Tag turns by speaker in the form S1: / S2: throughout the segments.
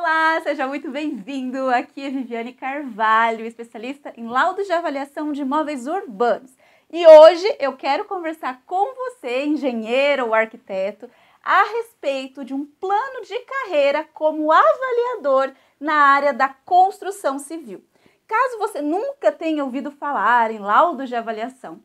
S1: Olá, seja muito bem-vindo! Aqui é Viviane Carvalho, especialista em laudos de avaliação de imóveis urbanos. E hoje eu quero conversar com você, engenheiro ou arquiteto, a respeito de um plano de carreira como avaliador na área da construção civil. Caso você nunca tenha ouvido falar em laudos de avaliação,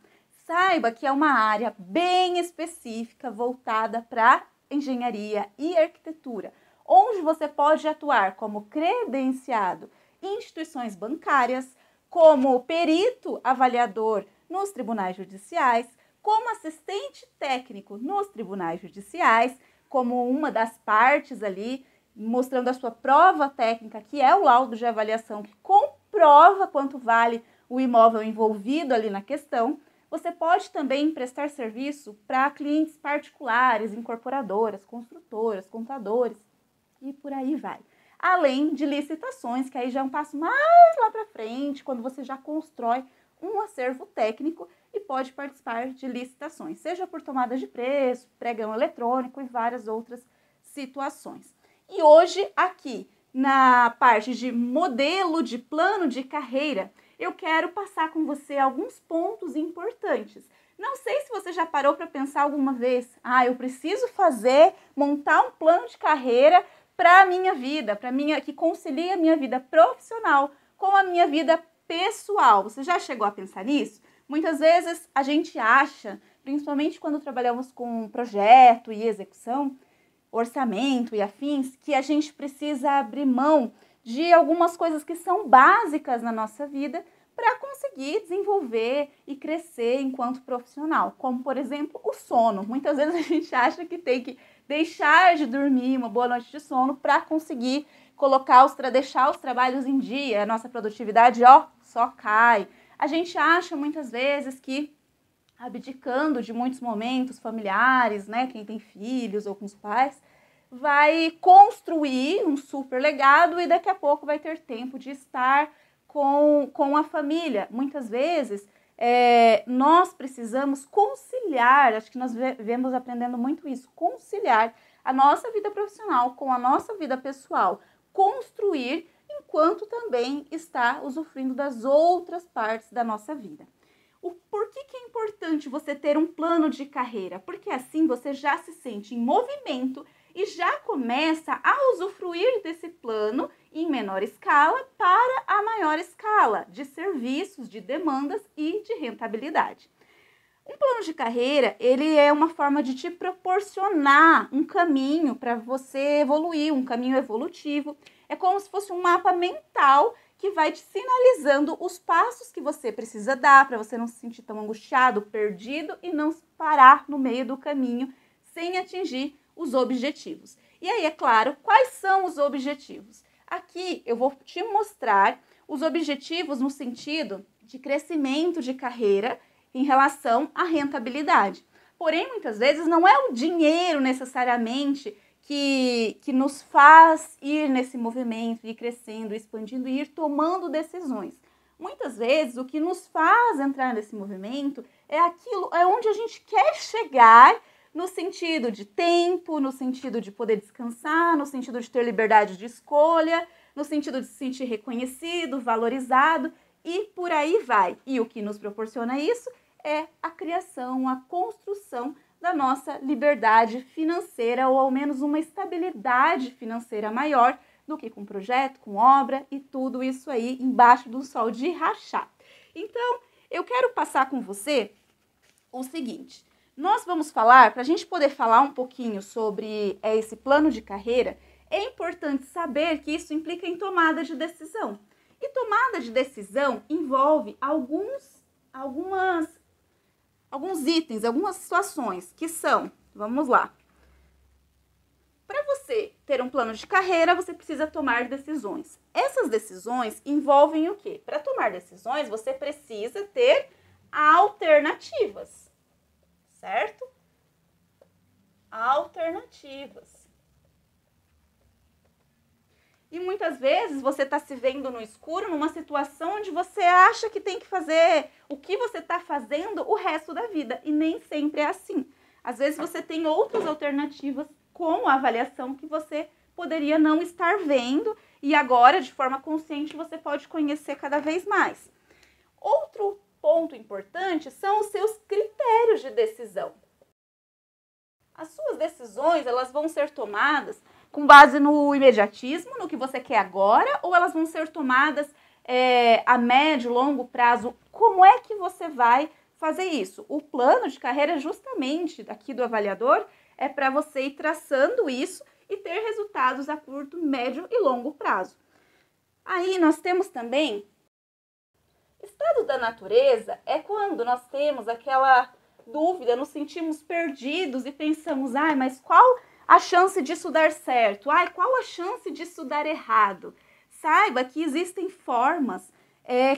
S1: saiba que é uma área bem específica voltada para engenharia e arquitetura, onde você pode atuar como credenciado em instituições bancárias, como perito avaliador nos tribunais judiciais, como assistente técnico nos tribunais judiciais, como uma das partes ali, mostrando a sua prova técnica, que é o laudo de avaliação, que comprova quanto vale o imóvel envolvido ali na questão. Você pode também prestar serviço para clientes particulares, incorporadoras, construtoras, contadores e por aí vai. Além de licitações, que aí já é um passo mais lá para frente, quando você já constrói um acervo técnico e pode participar de licitações, seja por tomada de preço, pregão eletrônico e várias outras situações. E hoje, aqui na parte de modelo de plano de carreira, eu quero passar com você alguns pontos importantes. Não sei se você já parou para pensar alguma vez, eu preciso montar um plano de carreira para a minha vida, que concilie a minha vida profissional com a minha vida pessoal. Você já chegou a pensar nisso? Muitas vezes a gente acha, principalmente quando trabalhamos com projeto e execução, orçamento e afins, que a gente precisa abrir mão de algumas coisas que são básicas na nossa vida para conseguir desenvolver e crescer enquanto profissional, como, por exemplo, o sono. Muitas vezes a gente acha que tem que deixar de dormir uma boa noite de sono para conseguir deixar os trabalhos em dia, a nossa produtividade só cai. A gente acha muitas vezes que abdicando de muitos momentos familiares, né, quem tem filhos ou com os pais, vai construir um super legado e daqui a pouco vai ter tempo de estar com a família. Muitas vezes nós precisamos conciliar, acho que nós vemos aprendendo muito isso, conciliar a nossa vida profissional com a nossa vida pessoal, construir enquanto também está usufruindo das outras partes da nossa vida. Por que é importante você ter um plano de carreira? Porque assim você já se sente em movimento e já começa a usufruir desse plano em menor escala para a maior escala de serviços, de demandas e de rentabilidade. Um plano de carreira, ele é uma forma de te proporcionar um caminho para você evoluir, um caminho evolutivo. É como se fosse um mapa mental que vai te sinalizando os passos que você precisa dar para você não se sentir tão angustiado, perdido e não parar no meio do caminho sem atingir os objetivos. E aí, é claro, quais são os objetivos? Aqui eu vou te mostrar os objetivos no sentido de crescimento de carreira em relação à rentabilidade. Porém, muitas vezes não é o dinheiro necessariamente que nos faz ir nesse movimento, ir crescendo, expandindo e ir tomando decisões. Muitas vezes o que nos faz entrar nesse movimento é onde a gente quer chegar, no sentido de tempo, no sentido de poder descansar, no sentido de ter liberdade de escolha, no sentido de se sentir reconhecido, valorizado e por aí vai. E o que nos proporciona isso é a criação, a construção da nossa liberdade financeira ou ao menos uma estabilidade financeira maior do que com projeto, com obra e tudo isso aí embaixo do sol de rachar. Então, eu quero passar com você o seguinte. Nós vamos falar, para a gente poder falar um pouquinho sobre esse plano de carreira, é importante saber que isso implica em tomada de decisão. E tomada de decisão envolve alguns itens, algumas situações que são, vamos lá. Para você ter um plano de carreira, você precisa tomar decisões. Essas decisões envolvem o quê? Para tomar decisões, você precisa ter alternativas. Certo? Alternativas. E muitas vezes você está se vendo no escuro numa situação onde você acha que tem que fazer o que você está fazendo o resto da vida. E nem sempre é assim. Às vezes você tem outras alternativas com a avaliação que você poderia não estar vendo e agora, de forma consciente, você pode conhecer cada vez mais. Outro ponto importante são os seus critérios de decisão. As suas decisões, elas vão ser tomadas com base no imediatismo, no que você quer agora, ou elas vão ser tomadas a médio, longo prazo? Como é que você vai fazer isso? O plano de carreira, justamente daqui do avaliador, é para você ir traçando isso e ter resultados a curto, médio e longo prazo. Aí nós temos também estado da natureza, é quando nós temos aquela dúvida, nos sentimos perdidos e pensamos, mas qual a chance disso dar certo? Qual a chance disso dar errado? Saiba que existem formas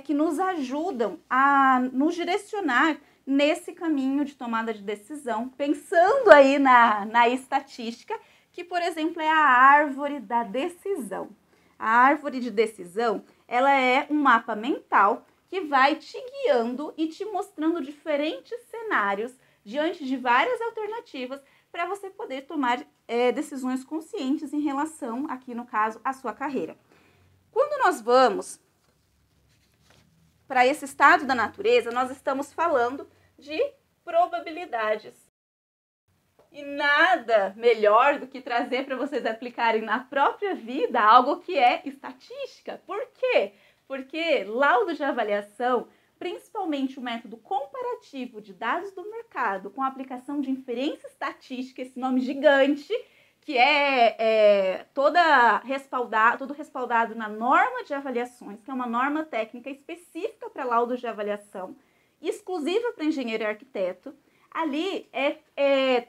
S1: que nos ajudam a nos direcionar nesse caminho de tomada de decisão, pensando aí na estatística, que, por exemplo, é a árvore da decisão. A árvore de decisão, ela é um mapa mental que vai te guiando e te mostrando diferentes cenários diante de várias alternativas para você poder tomar decisões conscientes em relação, aqui no caso, à sua carreira. Quando nós vamos para esse estado da natureza, nós estamos falando de probabilidades. E nada melhor do que trazer para vocês aplicarem na própria vida algo que é estatística. Por quê? Porque laudo de avaliação, principalmente o método comparativo de dados do mercado com a aplicação de inferência estatística, esse nome gigante, que é todo respaldado na norma de avaliações, que é uma norma técnica específica para laudos de avaliação, exclusiva para engenheiro e arquiteto. Ali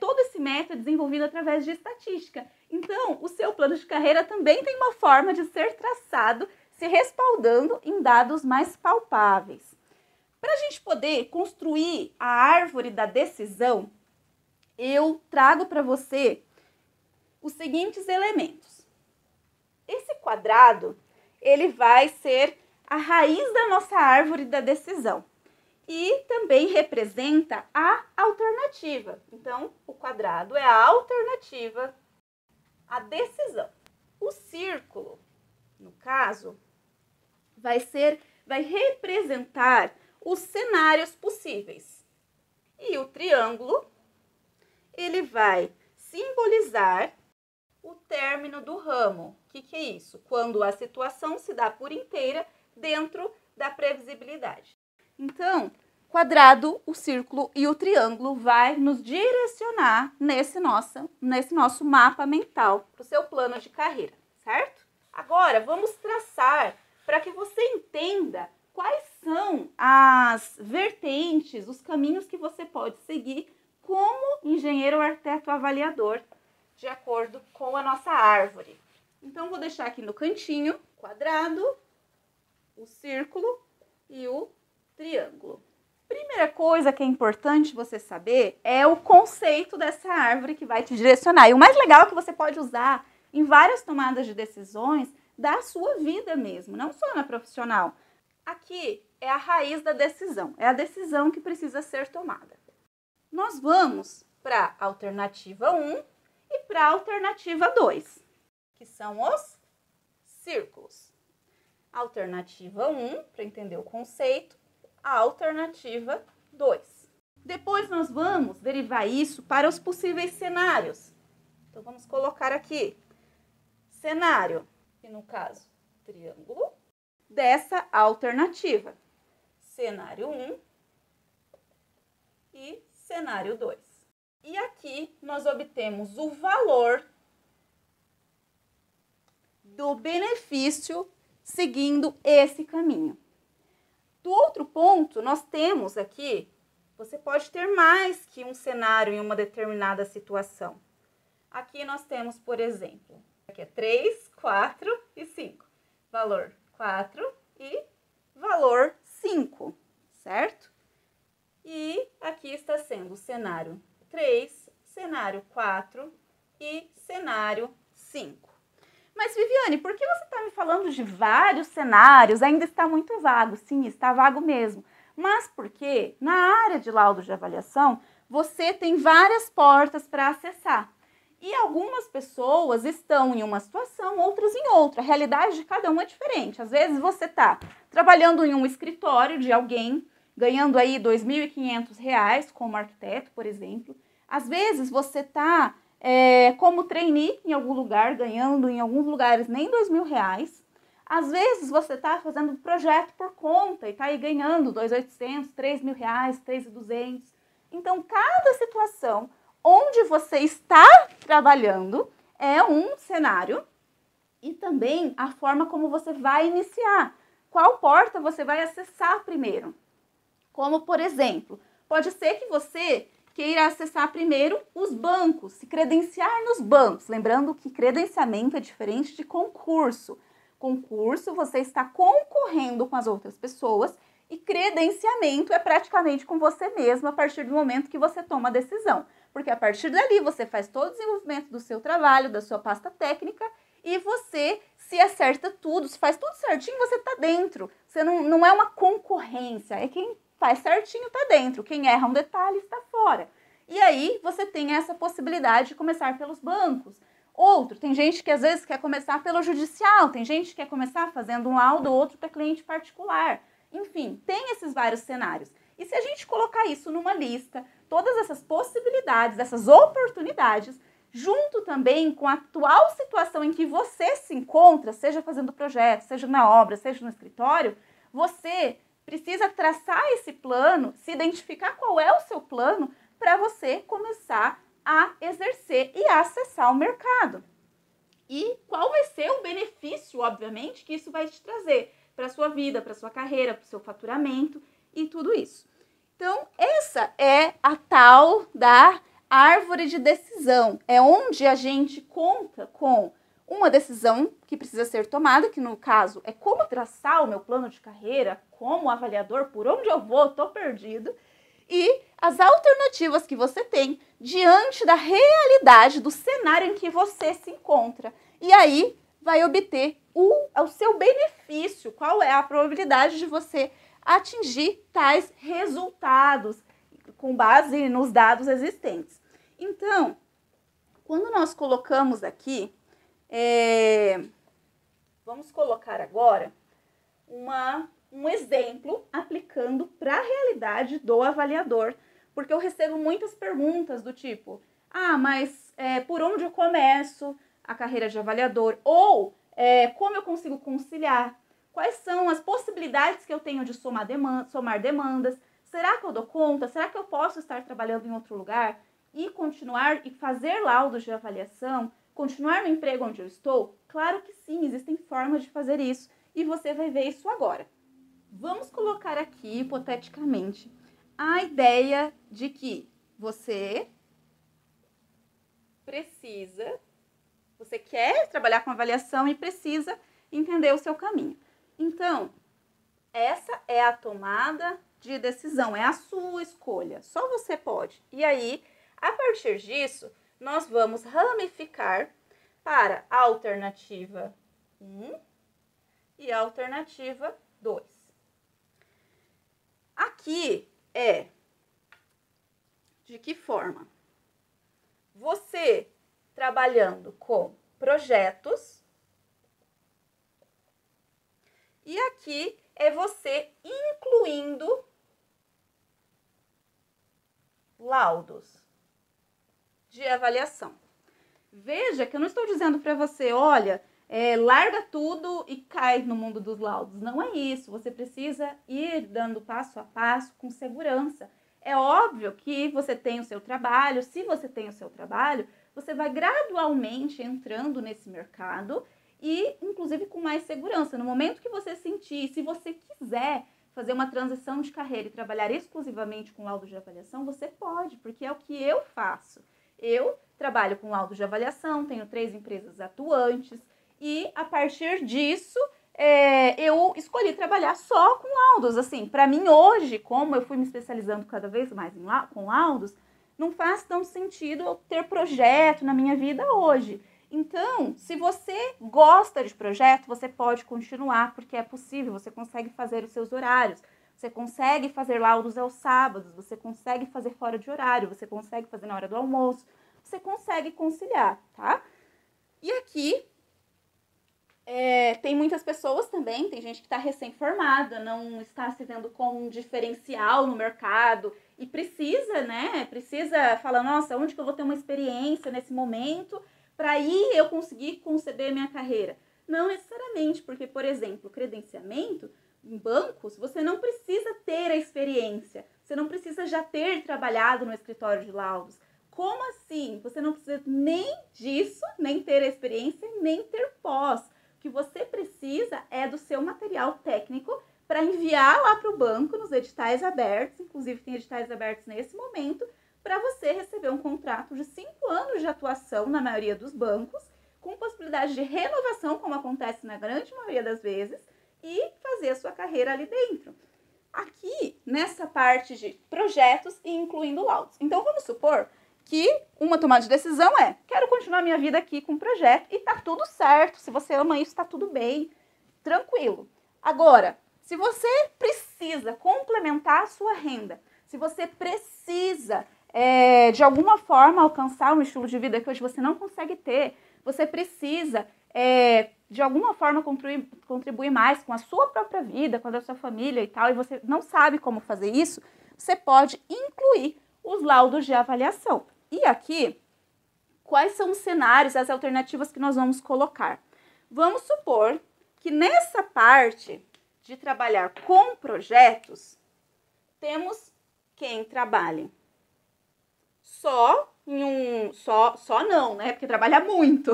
S1: todo esse método desenvolvido através de estatística. Então, o seu plano de carreira também tem uma forma de ser traçado, se respaldando em dados mais palpáveis. Para a gente poder construir a árvore da decisão, eu trago para você os seguintes elementos. Esse quadrado, ele vai ser a raiz da nossa árvore da decisão e também representa a alternativa. Então, o quadrado é a alternativa à decisão. O círculo, no caso, vai representar os cenários possíveis. E o triângulo, ele vai simbolizar o término do ramo. O que é isso? Quando a situação se dá por inteira dentro da previsibilidade. Então, quadrado, o círculo e o triângulo vai nos direcionar nesse nosso mapa mental para o seu plano de carreira, certo? Agora, vamos traçar para que você entenda quais são as vertentes, os caminhos que você pode seguir como engenheiro ou arquiteto avaliador, de acordo com a nossa árvore. Então, vou deixar aqui no cantinho, quadrado, o círculo e o triângulo. Primeira coisa que é importante você saber é o conceito dessa árvore que vai te direcionar. E o mais legal é que você pode usar em várias tomadas de decisões da sua vida mesmo, não só na profissional. Aqui é a raiz da decisão, é a decisão que precisa ser tomada. Nós vamos para a alternativa 1 e para a alternativa 2, que são os círculos. Alternativa 1, para entender o conceito, a alternativa 2. Depois nós vamos derivar isso para os possíveis cenários. Então, vamos colocar aqui cenário, que no caso, triângulo, dessa alternativa. Cenário 1 e cenário 2. E aqui nós obtemos o valor do benefício seguindo esse caminho. Do outro ponto, nós temos aqui, você pode ter mais que um cenário em uma determinada situação. Aqui nós temos, por exemplo, aqui é 3, 4 e 5. Valor 4 e valor 5, certo? E aqui está sendo o cenário 3, cenário 4 e cenário 5. Mas, Viviane, por que você está me falando de vários cenários? Ainda está muito vago. Sim, está vago mesmo. Mas porque na área de laudo de avaliação, você tem várias portas para acessar. E algumas pessoas estão em uma situação, outras em outra. A realidade de cada um é diferente. Às vezes você está trabalhando em um escritório de alguém, ganhando aí R$ 2.500 como arquiteto, por exemplo. Às vezes você está como trainee em algum lugar, ganhando em alguns lugares nem R$ 2.000. Às vezes você está fazendo um projeto por conta e está aí ganhando R$ 2.800, R$ 3.000, R$ 3.200. Então, cada situação onde você está trabalhando é um cenário e também a forma como você vai iniciar. Qual porta você vai acessar primeiro? Como, por exemplo, pode ser que você queira acessar primeiro os bancos, se credenciar nos bancos. Lembrando que credenciamento é diferente de concurso. Concurso, você está concorrendo com as outras pessoas e credenciamento é praticamente com você mesmo a partir do momento que você toma a decisão. Porque a partir dali você faz todo o desenvolvimento do seu trabalho, da sua pasta técnica e você se acerta tudo, se faz tudo certinho, você está dentro. Você não é uma concorrência, é quem faz certinho está dentro, quem erra um detalhe está fora. E aí você tem essa possibilidade de começar pelos bancos. Outro, tem gente que às vezes quer começar pelo judicial, tem gente que quer começar fazendo um laudo, outro para cliente particular. Enfim, tem esses vários cenários. E se a gente colocar isso numa lista, todas essas possibilidades, essas oportunidades, junto também com a atual situação em que você se encontra, seja fazendo projeto, seja na obra, seja no escritório, você precisa traçar esse plano, se identificar qual é o seu plano para você começar a exercer e a acessar o mercado. E qual vai ser o benefício, obviamente, que isso vai te trazer para a sua vida, para a sua carreira, para o seu faturamento e tudo isso. Então, essa é a tal da árvore de decisão. É onde a gente conta com uma decisão que precisa ser tomada, que no caso é como traçar o meu plano de carreira, como avaliador, por onde eu vou, estou perdido, e as alternativas que você tem diante da realidade, do cenário em que você se encontra. E aí vai obter o seu benefício, qual é a probabilidade de você atingir tais resultados com base nos dados existentes. Então, quando nós colocamos aqui, vamos colocar agora um exemplo aplicando para a realidade do avaliador, porque eu recebo muitas perguntas do tipo, mas por onde eu começo a carreira de avaliador? Ou como eu consigo conciliar? Quais são as possibilidades que eu tenho de somar demandas? Será que eu dou conta? Será que eu posso estar trabalhando em outro lugar e continuar e fazer laudos de avaliação? Continuar no emprego onde eu estou? Claro que sim, existem formas de fazer isso e você vai ver isso agora. Vamos colocar aqui, hipoteticamente, a ideia de que você quer trabalhar com avaliação e precisa entender o seu caminho. Então, essa é a tomada de decisão, é a sua escolha, só você pode. E aí, a partir disso, nós vamos ramificar para a alternativa 1 e a alternativa 2. Aqui é de que forma? Você trabalhando com projetos e aqui é você incluindo laudos de avaliação. Veja que eu não estou dizendo para você, olha, larga tudo e cai no mundo dos laudos. Não é isso. Você precisa ir dando passo a passo com segurança. É óbvio que você tem o seu trabalho. Se você tem o seu trabalho, você vai gradualmente entrando nesse mercado e, inclusive, com mais segurança. No momento que você sentir, se você quiser fazer uma transição de carreira e trabalhar exclusivamente com laudo de avaliação, você pode, porque é o que eu faço. Eu trabalho com laudo de avaliação, tenho 3 empresas atuantes e, a partir disso, eu escolhi trabalhar só com laudos. Assim, para mim hoje, como eu fui me especializando cada vez mais com laudos, não faz tão sentido eu ter projeto na minha vida hoje. Então, se você gosta de projeto, você pode continuar, porque é possível, você consegue fazer os seus horários, você consegue fazer laudos aos sábados, você consegue fazer fora de horário, você consegue fazer na hora do almoço, você consegue conciliar, tá? E aqui tem muitas pessoas também, tem gente que está recém-formada, não está se vendo como um diferencial no mercado e precisa, né? Precisa falar, nossa, onde que eu vou ter uma experiência nesse momento para aí eu conseguir conceber minha carreira? Não necessariamente, porque, por exemplo, credenciamento em bancos, você não precisa ter a experiência, você não precisa já ter trabalhado no escritório de laudos. Como assim? Você não precisa nem disso, nem ter a experiência, nem ter pós. O que você precisa é do seu material técnico para enviar lá para o banco nos editais abertos, inclusive tem editais abertos nesse momento, para você receber um contrato de 5 anos de atuação na maioria dos bancos, com possibilidade de renovação, como acontece na grande maioria das vezes, e fazer a sua carreira ali dentro. Aqui, nessa parte de projetos e incluindo laudos. Então, vamos supor que uma tomada de decisão é, quero continuar minha vida aqui com o projeto e tá tudo certo, se você ama isso, tá tudo bem, tranquilo. Agora, se você precisa complementar a sua renda, se você precisa, de alguma forma, alcançar um estilo de vida que hoje você não consegue ter, você precisa, de alguma forma, contribuir mais com a sua própria vida, com a da sua família e tal, e você não sabe como fazer isso, você pode incluir os laudos de avaliação. E aqui, quais são os cenários, as alternativas que nós vamos colocar? Vamos supor que nessa parte de trabalhar com projetos, temos quem trabalhe só não, né? Porque trabalha muito.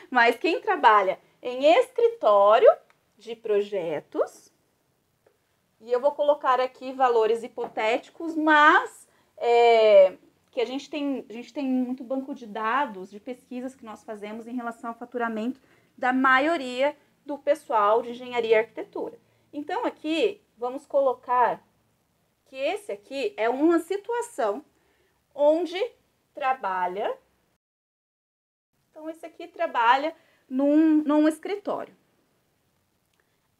S1: Mas quem trabalha em escritório de projetos, e eu vou colocar aqui valores hipotéticos, mas que a gente tem muito banco de dados, de pesquisas que nós fazemos em relação ao faturamento da maioria do pessoal de engenharia e arquitetura. Então, aqui, vamos colocar que esse aqui é uma situação onde trabalha. Então, esse aqui trabalha num escritório.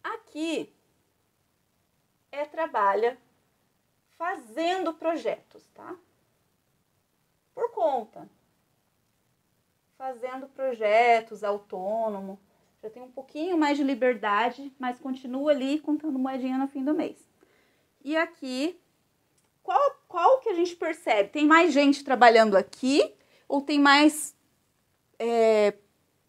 S1: Aqui trabalha fazendo projetos, tá? Por conta. Fazendo projetos, autônomo. Já tem um pouquinho mais de liberdade, mas continua ali contando moedinha no fim do mês. E aqui, qual que a gente percebe? Tem mais gente trabalhando aqui ou tem mais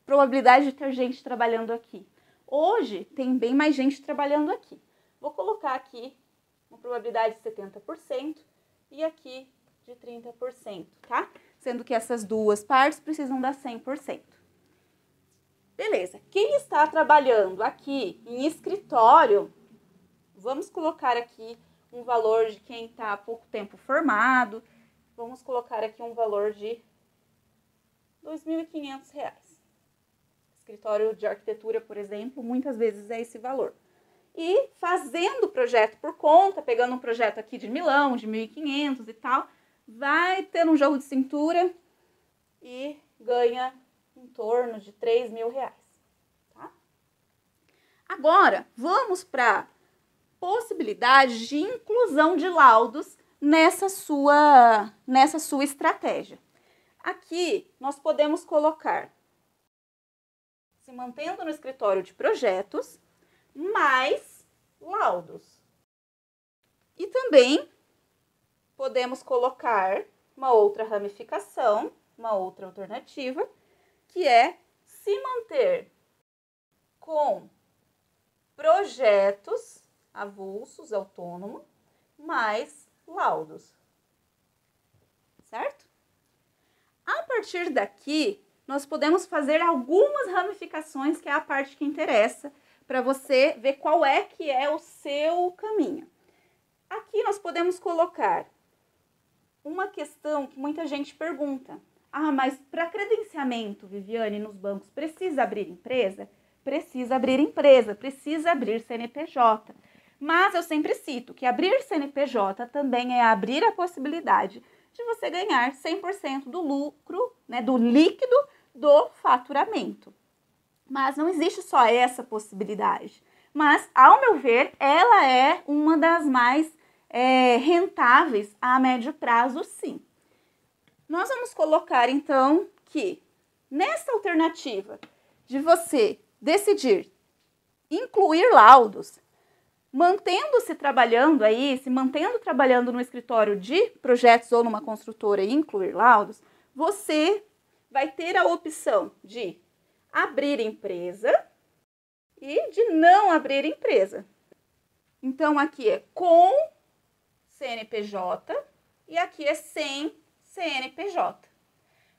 S1: probabilidade de ter gente trabalhando aqui? Hoje, tem bem mais gente trabalhando aqui. Vou colocar aqui uma probabilidade de 70% e aqui de 30%, tá? Sendo que essas duas partes precisam dar 100%. Beleza. Quem está trabalhando aqui em escritório, vamos colocar aqui um valor de quem está há pouco tempo formado. Vamos colocar aqui um valor de R$ 2.500. Escritório de arquitetura, por exemplo, muitas vezes é esse valor. E fazendo projeto por conta, pegando um projeto aqui de milão, de 1.500 e tal, vai ter um jogo de cintura e ganha em torno de R$ 3.000, tá? Agora, vamos para possibilidade de inclusão de laudos nessa sua estratégia. Aqui, nós podemos colocar, se mantendo no escritório de projetos, mais laudos. E também podemos colocar uma outra ramificação, uma outra alternativa, que é se manter com projetos avulsos, autônomos, mais laudos. Certo? A partir daqui, nós podemos fazer algumas ramificações, que é a parte que interessa, para você ver qual que é o seu caminho. Aqui nós podemos colocar uma questão que muita gente pergunta. Ah, mas para credenciamento, Viviane, nos bancos, precisa abrir empresa? Precisa abrir empresa, precisa abrir CNPJ. Mas eu sempre cito que abrir CNPJ também é abrir a possibilidade de você ganhar 100% do lucro, né, do líquido do faturamento. Mas não existe só essa possibilidade. Mas, ao meu ver, ela é uma das mais rentáveis a médio prazo, sim. Nós vamos colocar, então, que nessa alternativa de você decidir incluir laudos, mantendo-se trabalhando aí, se mantendo trabalhando no escritório de projetos ou numa construtora e incluir laudos, você vai ter a opção de abrir empresa e de não abrir empresa. Então, aqui é com CNPJ e aqui é sem CNPJ.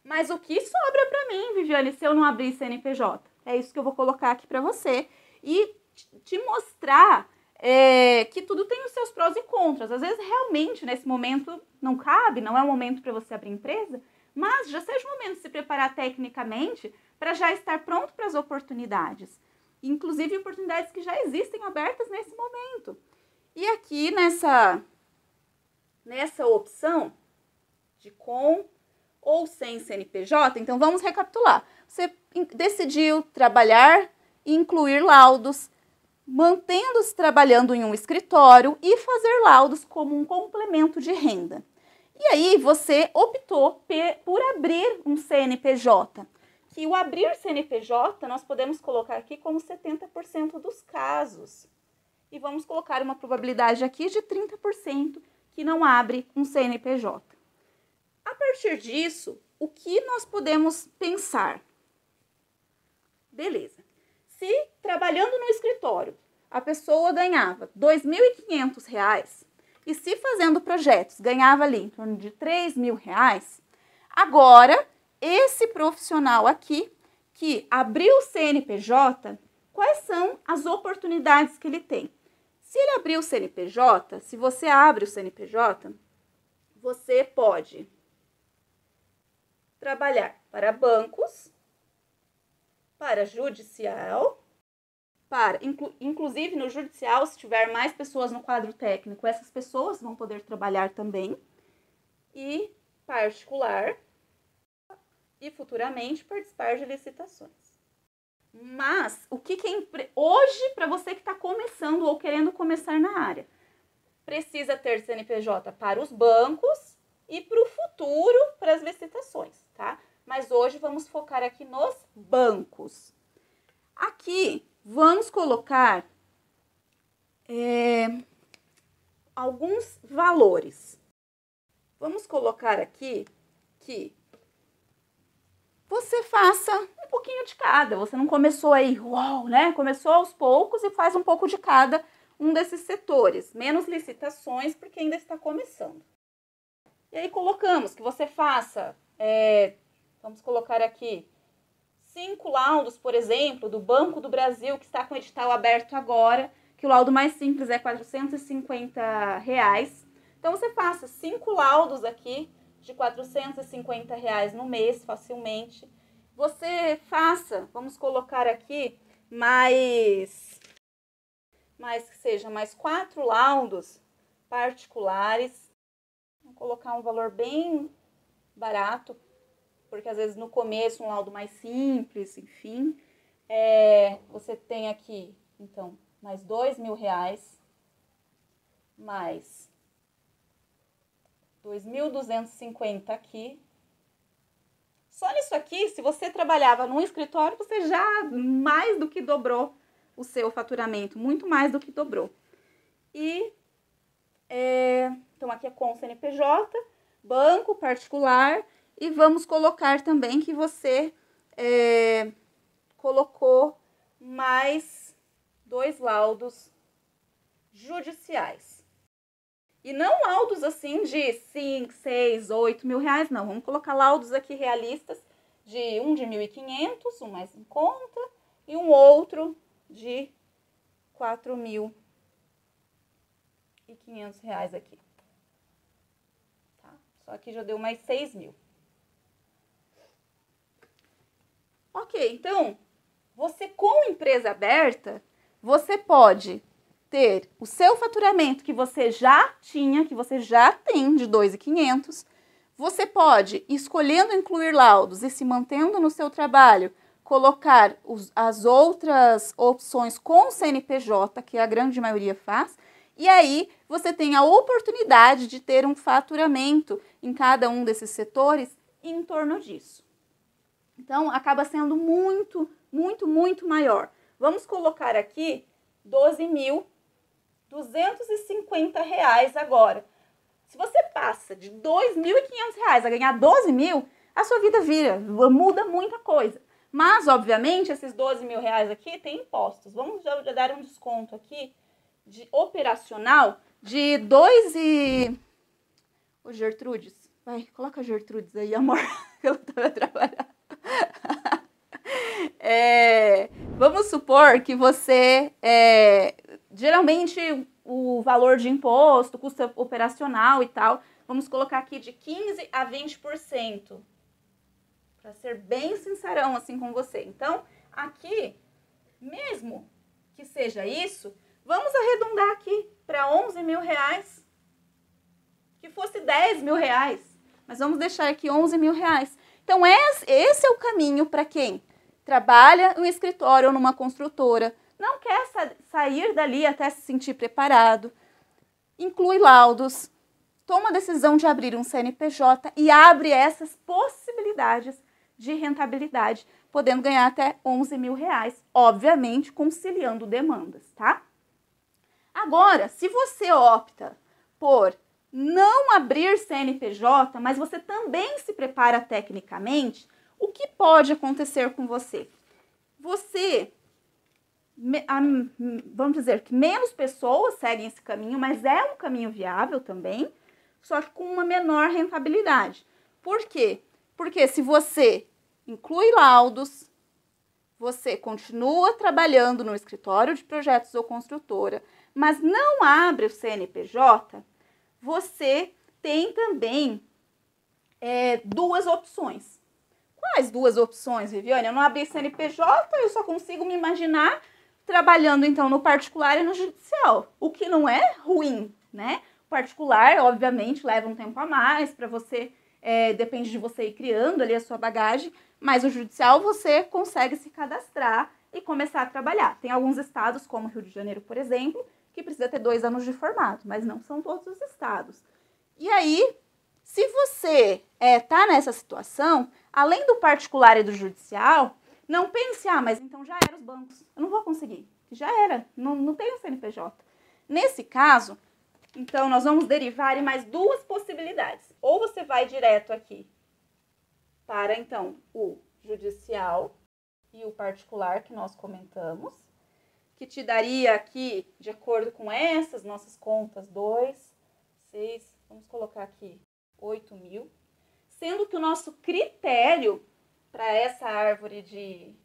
S1: Mas o que sobra para mim, Viviane, se eu não abrir CNPJ? É isso que eu vou colocar aqui para você e te mostrar que tudo tem os seus prós e contras. Às vezes, realmente, nesse momento, não cabe, não é o momento para você abrir empresa, mas já seja o momento de se preparar tecnicamente para já estar pronto para as oportunidades. Inclusive, oportunidades que já existem abertas nesse momento. E aqui, nessa opção de com ou sem CNPJ, então vamos recapitular. Você decidiu trabalhar e incluir laudos, mantendo-se trabalhando em um escritório e fazer laudos como um complemento de renda. E aí você optou por abrir um CNPJ, que o abrir CNPJ nós podemos colocar aqui como 70% dos casos. E vamos colocar uma probabilidade aqui de 30% que não abre um CNPJ. A partir disso, o que nós podemos pensar? Beleza. Se trabalhando no escritório a pessoa ganhava R$ 2.500 e se fazendo projetos ganhava ali em torno de R$ 3.000, agora esse profissional aqui que abriu o CNPJ, quais são as oportunidades que ele tem? Se ele abrir o CNPJ, se você abre o CNPJ, você pode trabalhar para bancos, para judicial, inclusive no judicial, se tiver mais pessoas no quadro técnico, essas pessoas vão poder trabalhar também, e particular, e futuramente participar de licitações. Mas, o que hoje, para você que está começando ou querendo começar na área, precisa ter CNPJ para os bancos e para o futuro, para as licitações, tá? Mas hoje vamos focar aqui nos bancos. Aqui, vamos colocar alguns valores. Vamos colocar aqui que você faça um pouquinho de cada. Você não começou aí, uau, né? Começou aos poucos e faz um pouco de cada um desses setores. Menos licitações, porque ainda está começando. E aí colocamos que você faça, vamos colocar aqui, 5 laudos, por exemplo, do Banco do Brasil, que está com o edital aberto agora, que o laudo mais simples é R$ 450. Então, você faça 5 laudos aqui, de R$ 450 no mês, facilmente. Você faça, vamos colocar aqui, mais 4 laudos particulares. Vou colocar um valor bem barato, porque às vezes no começo um laudo mais simples, enfim. Você tem aqui, então, mais R$ 2.000, mais 2.250 aqui. Só nisso aqui, se você trabalhava num escritório, você já mais do que dobrou o seu faturamento, muito mais do que dobrou. E, então, aqui é com CNPJ, banco particular, e vamos colocar também que você colocou mais 2 laudos judiciais. E não laudos assim de 5, 6, 8 mil reais, não. Vamos colocar laudos aqui realistas de um de 1.500, um mais em conta, e um outro de 4.500 aqui. Tá? Só aqui já deu mais 6.000. Ok, então, você com empresa aberta, você pode ter o seu faturamento que você já tinha, que você já tem de R$ 2.500, você pode, escolhendo incluir laudos e se mantendo no seu trabalho, colocar as outras opções com CNPJ, que a grande maioria faz, E aí você tem a oportunidade de ter um faturamento em cada um desses setores em torno disso. Então, acaba sendo muito, muito, muito maior. Vamos colocar aqui R$12.250 agora. Se você passa de R$2.500 a ganhar 12 mil, a sua vida muda muita coisa. Mas, obviamente, esses 12 mil reais aqui tem impostos. Vamos já dar um desconto aqui de operacional de 2 e... Ô, Gertrudes, vai, coloca a Gertrudes aí, amor, que ela tá trabalhando. Vamos supor que você, geralmente o valor de imposto, custo operacional e tal, vamos colocar aqui de 15% a 20%, para ser bem sincerão assim com você. Então, aqui, mesmo que seja isso, vamos arredondar aqui para 11 mil reais, que fosse 10 mil reais, mas vamos deixar aqui 11 mil reais. Então, esse é o caminho para quem trabalha no escritório ou numa construtora, não quer sair dali até se sentir preparado, inclui laudos, toma a decisão de abrir um CNPJ e abre essas possibilidades de rentabilidade, podendo ganhar até 11 mil reais, obviamente conciliando demandas, tá? Agora, se você opta por não abrir CNPJ, mas você também se prepara tecnicamente, o que pode acontecer com você? Vamos dizer que menos pessoas seguem esse caminho, mas é um caminho viável também, só que com uma menor rentabilidade. Por quê? Porque se você inclui laudos, você continua trabalhando no escritório de projetos ou construtora, mas não abre o CNPJ, você tem também duas opções. Quais duas opções, Viviane? Eu não abri CNPJ, eu só consigo me imaginar trabalhando, então, no particular e no judicial, o que não é ruim, né? O particular, obviamente, leva um tempo a mais para você, depende de você ir criando ali a sua bagagem, mas o judicial você consegue se cadastrar e começar a trabalhar. Tem alguns estados, como Rio de Janeiro, por exemplo, que precisa ter 2 anos de formato, mas não são todos os estados. E aí, se você tá nessa situação, além do particular e do judicial, não pense, mas então já era os bancos, eu não vou conseguir, já era, não tenho CNPJ. Nesse caso, então nós vamos derivar em mais 2 possibilidades. Ou você vai direto aqui para, então, o judicial e o particular que nós comentamos, que te daria aqui, de acordo com essas nossas contas, 2, 6, vamos colocar aqui 8 mil, sendo que o nosso critério para essa árvore de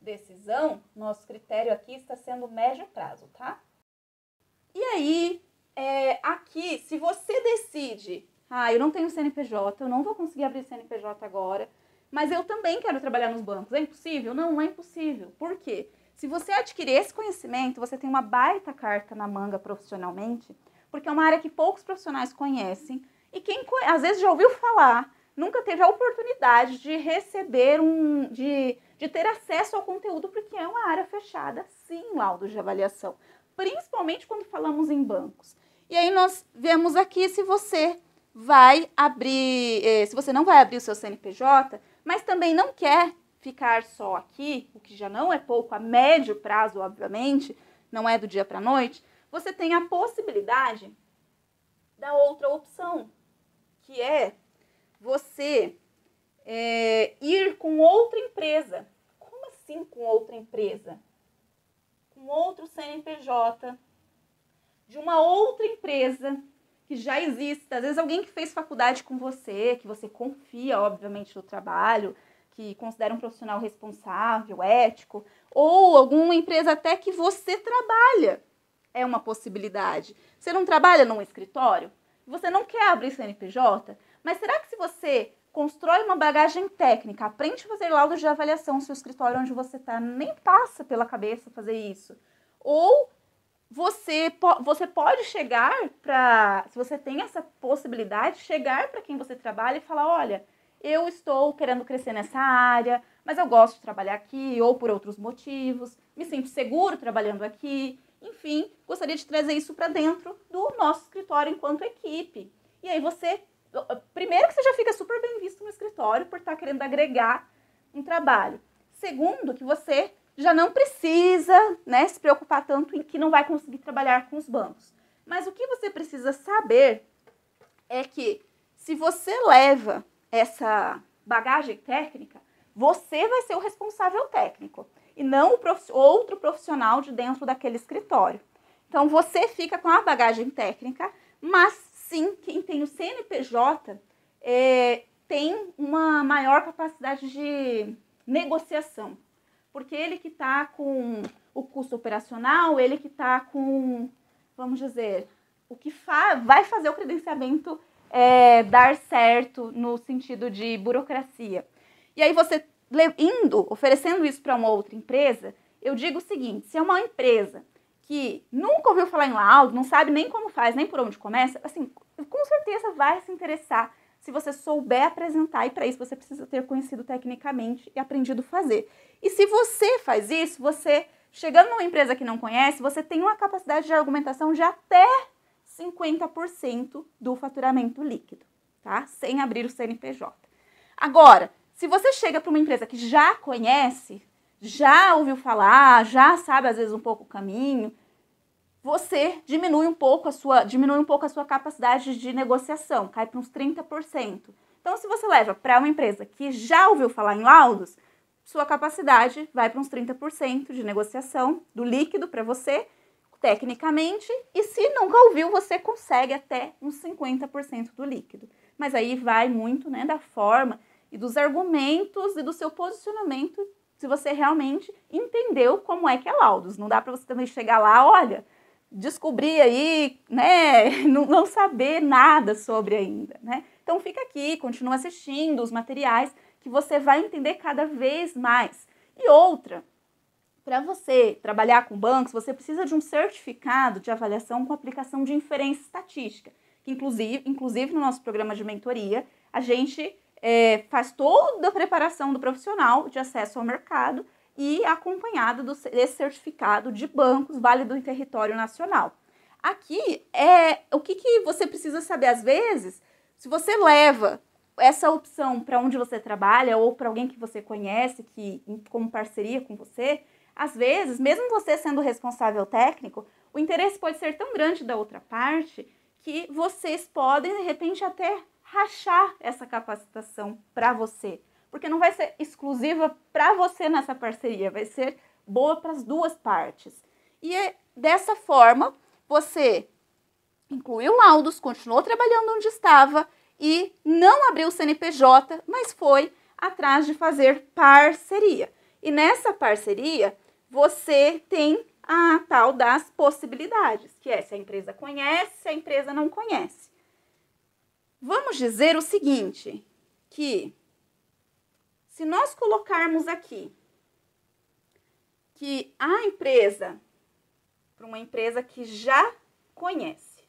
S1: decisão, nosso critério aqui está sendo médio prazo, tá? E aí, aqui, se você decide, eu não tenho CNPJ, eu não vou conseguir abrir CNPJ agora, mas eu também quero trabalhar nos bancos, é impossível? Não é impossível. Por quê? Se você adquirir esse conhecimento, você tem uma baita carta na manga profissionalmente, porque é uma área que poucos profissionais conhecem, e quem às vezes já ouviu falar, nunca teve a oportunidade de receber de ter acesso ao conteúdo, porque é uma área fechada, sim, laudos de avaliação, principalmente quando falamos em bancos. E aí nós vemos aqui se você vai abrir, se você não vai abrir o seu CNPJ, mas também não quer ficar só aqui, o que já não é pouco, a médio prazo, obviamente, não é do dia para a noite, você tem a possibilidade da outra opção, que é você ir com outra empresa. Como assim com outra empresa? Com outro CNPJ, de uma outra empresa que já exista. Às vezes alguém que fez faculdade com você, que você confia, obviamente, no trabalho, que considera um profissional responsável, ético, ou alguma empresa até que você trabalha. É uma possibilidade. Você não trabalha num escritório? Você não quer abrir CNPJ? Mas será que se você constrói uma bagagem técnica, aprende a fazer laudos de avaliação no seu escritório onde você está, nem passa pela cabeça fazer isso? Ou você pode chegar para, se você tem essa possibilidade, chegar para quem você trabalha e falar, olha, eu estou querendo crescer nessa área, mas eu gosto de trabalhar aqui ou por outros motivos, me sinto seguro trabalhando aqui, Enfim, gostaria de trazer isso para dentro do nosso escritório enquanto equipe. E aí você, primeiro que você já fica super bem visto no escritório por estar querendo agregar um trabalho. Segundo, que você já não precisa, né, se preocupar tanto em que não vai conseguir trabalhar com os bancos. Mas o que você precisa saber é que se você leva essa bagagem técnica, você vai ser o responsável técnico e não o outro profissional de dentro daquele escritório. Então, você fica com a bagagem técnica, mas sim, quem tem o CNPJ tem uma maior capacidade de negociação, porque ele que está com o custo operacional, ele que está com, vamos dizer, o que vai fazer o credenciamento dar certo no sentido de burocracia. E aí você oferecendo isso para uma outra empresa, eu digo o seguinte, se é uma empresa que nunca ouviu falar em laudo, não sabe nem como faz, nem por onde começa, assim, com certeza vai se interessar se você souber apresentar, e para isso você precisa ter conhecido tecnicamente e aprendido a fazer. E se você faz isso, você, chegando numa empresa que não conhece, você tem uma capacidade de argumentação de até 50% do faturamento líquido, tá? Sem abrir o CNPJ. Agora, se você chega para uma empresa que já conhece, já ouviu falar, já sabe às vezes um pouco o caminho, você diminui um pouco a sua capacidade de negociação, cai para uns 30%. Então, se você leva para uma empresa que já ouviu falar em laudos, sua capacidade vai para uns 30% de negociação do líquido para você, tecnicamente, e se nunca ouviu, você consegue até uns 50% do líquido. Mas aí vai muito, né, da forma e dos argumentos e do seu posicionamento, se você realmente entendeu como é que é laudos. Não dá para você também chegar lá, olha, descobrir aí, né, não saber nada sobre ainda, né? Então fica aqui, continua assistindo os materiais que você vai entender cada vez mais. E outra, para você trabalhar com bancos, você precisa de um certificado de avaliação com aplicação de inferência estatística, que inclusive no nosso programa de mentoria, a gente faz toda a preparação do profissional de acesso ao mercado e acompanhado desse certificado de bancos válido em território nacional. Aqui, o que você precisa saber, às vezes, se você leva essa opção para onde você trabalha ou para alguém que você conhece, que como parceria com você, às vezes, mesmo você sendo responsável técnico, o interesse pode ser tão grande da outra parte que vocês podem, de repente, até rachar essa capacitação para você. Porque não vai ser exclusiva para você nessa parceria, vai ser boa para as duas partes. E dessa forma, você incluiu laudos, continuou trabalhando onde estava e não abriu o CNPJ, mas foi atrás de fazer parceria. E nessa parceria, você tem a tal das possibilidades, que é se a empresa conhece, se a empresa não conhece. Vamos dizer o seguinte, que se nós colocarmos aqui que a empresa, para uma empresa que já conhece,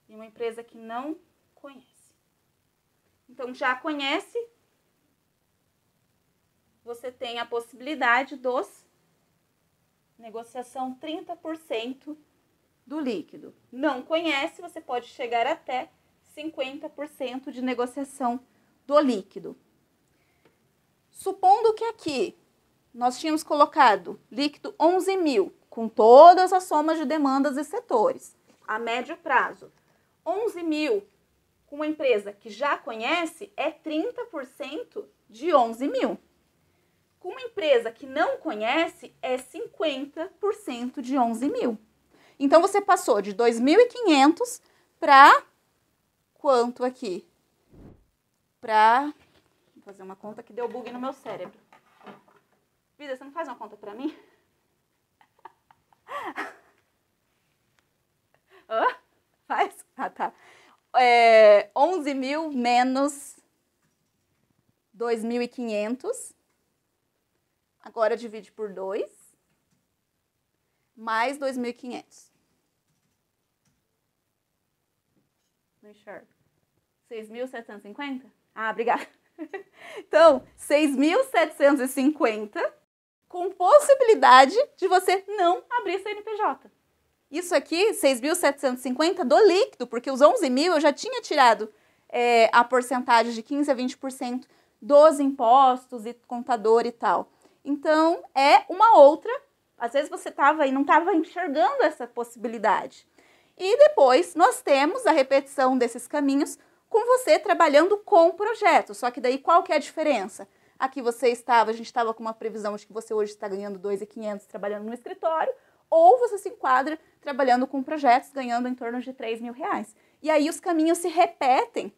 S1: e uma empresa que não conhece. Então, já conhece, você tem a possibilidade dos negociação 30% do líquido. Não conhece, você pode chegar até 50% de negociação do líquido. Supondo que aqui nós tínhamos colocado líquido 11 mil, com todas as somas de demandas e setores, a médio prazo. 11 mil com uma empresa que já conhece é 30% de 11 mil. Com uma empresa que não conhece é 50% de 11 mil. Então, você passou de 2.500 para quanto aqui? Vou fazer uma conta que deu bug no meu cérebro. Vida, você não faz uma conta para mim? Faz? Ah, tá. 11 mil menos 2.500. Agora divide por 2. Mais 2.500. Não enxergo. 6.750? Ah, obrigada. Então, 6.750 com possibilidade de você não abrir CNPJ. Isso aqui, 6.750 do líquido, porque os 11.000 eu já tinha tirado a porcentagem de 15% a 20% dos impostos e contador e tal. Então, é uma outra, às vezes você estava aí, não estava enxergando essa possibilidade. E depois nós temos a repetição desses caminhos com você trabalhando com projetos. Só que daí qual que é a diferença? Aqui a gente estava com uma previsão de que você hoje está ganhando 2.500 trabalhando no escritório, ou você se enquadra trabalhando com projetos ganhando em torno de R$3.000. E aí os caminhos se repetem,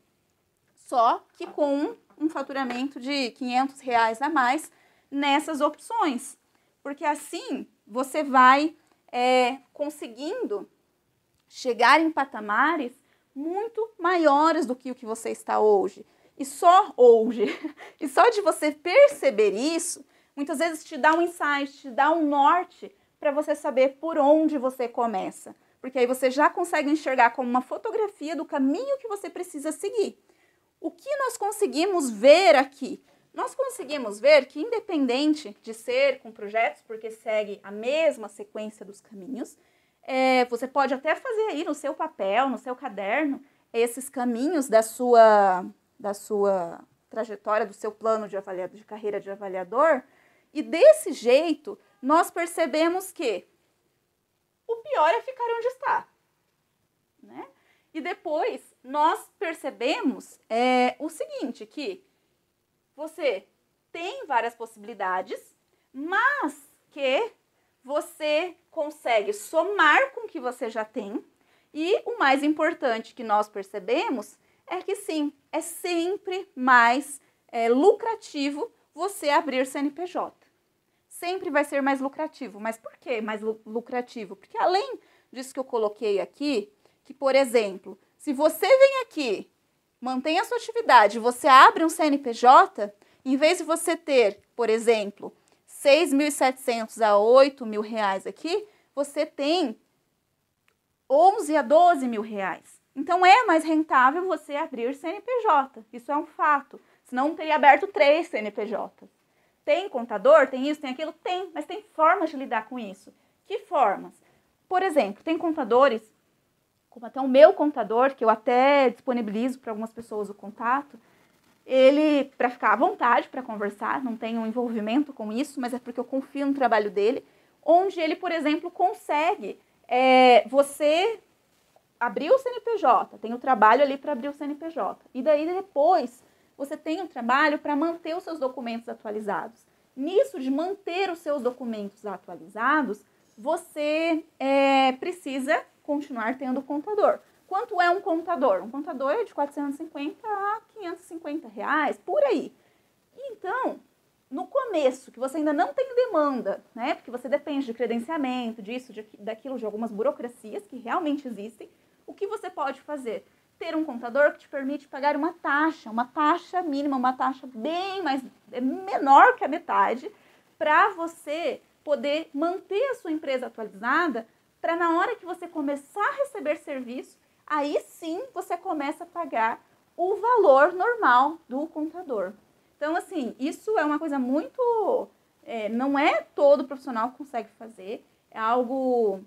S1: só que com um faturamento de R$500 a mais nessas opções. Porque assim você vai conseguindo chegar em patamares muito maiores do que o que você está hoje. E só de você perceber isso, muitas vezes te dá um insight, te dá um norte para você saber por onde você começa. Porque aí você já consegue enxergar como uma fotografia do caminho que você precisa seguir. O que nós conseguimos ver aqui? Nós conseguimos ver que, independente de ser com projetos, porque segue a mesma sequência dos caminhos, você pode até fazer aí no seu papel, no seu caderno, esses caminhos da sua trajetória, do seu plano de carreira de avaliador, e desse jeito nós percebemos que o pior é ficar onde está, né? E depois nós percebemos o seguinte, que você tem várias possibilidades, mas que você consegue somar com o que você já tem. E o mais importante que nós percebemos é que sim, é sempre mais lucrativo você abrir CNPJ. Sempre vai ser mais lucrativo. Mas por que mais lucrativo? Porque além disso que eu coloquei aqui, que, por exemplo, se você vem aqui, mantém a sua atividade, você abre um CNPJ, em vez de você ter, por exemplo, R$6.700 a R$8.000 aqui, você tem R$11.000 a R$12.000. Então, é mais rentável você abrir CNPJ. Isso é um fato. Senão, não teria aberto 3 CNPJs. Tem contador? Tem isso? Tem aquilo? Tem. Mas tem formas de lidar com isso. Que formas? Por exemplo, tem contadores, como até o meu contador, que eu até disponibilizo para algumas pessoas o contato, ele, para ficar à vontade para conversar, não tem um envolvimento com isso, mas é porque eu confio no trabalho dele, onde ele, por exemplo, consegue você abrir o CNPJ, tem o trabalho ali para abrir o CNPJ, e daí depois você tem o trabalho para manter os seus documentos atualizados. Nisso de manter os seus documentos atualizados, você precisa continuar tendo contador. Quanto é um contador? Um contador é de R$450 a R$550, por aí. Então, no começo, que você ainda não tem demanda, né? Porque você depende de credenciamento, disso, daquilo, de algumas burocracias que realmente existem, o que você pode fazer? Ter um contador que te permite pagar uma taxa mínima, uma taxa bem menor que a metade, para você poder manter a sua empresa atualizada, para na hora que você começar a receber serviço, aí sim você começa a pagar o valor normal do contador. Então, assim, isso é uma coisa muito... não é todo profissional que consegue fazer, é algo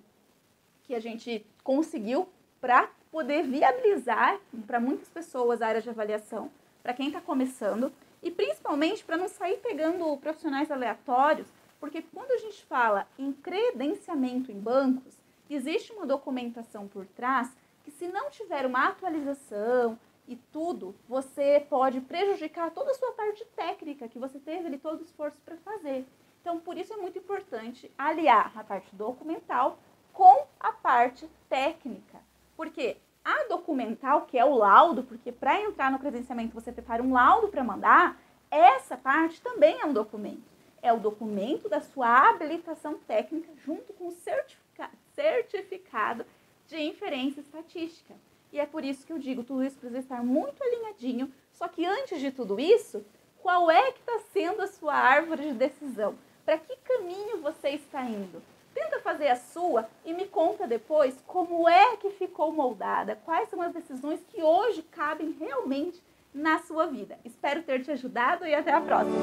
S1: que a gente conseguiu para poder viabilizar para muitas pessoas a área de avaliação, para quem está começando, e principalmente para não sair pegando profissionais aleatórios, porque quando a gente fala em credenciamento em bancos, existe uma documentação por trás que, se não tiver uma atualização e tudo, você pode prejudicar toda a sua parte técnica que você teve ali todo o esforço para fazer. Então, por isso é muito importante aliar a parte documental com a parte técnica. Porque a documental, que é o laudo, porque para entrar no credenciamento você prepara um laudo para mandar, essa parte também é um documento. É o documento da sua habilitação técnica junto com o certificado de inferência estatística. E é por isso que eu digo, tudo isso precisa estar muito alinhadinho, só que antes de tudo isso, qual é que está sendo a sua árvore de decisão? Para que caminho você está indo? Tenta fazer a sua e me conta depois como é que ficou moldada, quais são as decisões que hoje cabem realmente na sua vida. Espero ter te ajudado e até a próxima!